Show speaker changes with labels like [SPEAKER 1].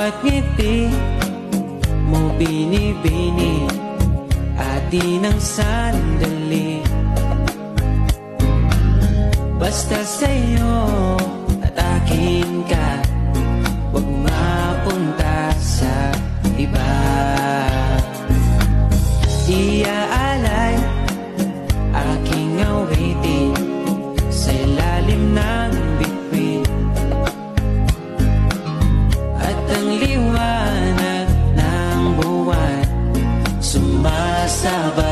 [SPEAKER 1] bawat ngiti mo binibini at di ng sandali. Basta sa'yo at akin ka, huwag mapunta sa iba. Iaalay aking awitin sa ilalim ng bituin, at ang liwanag ng buwan sumasabay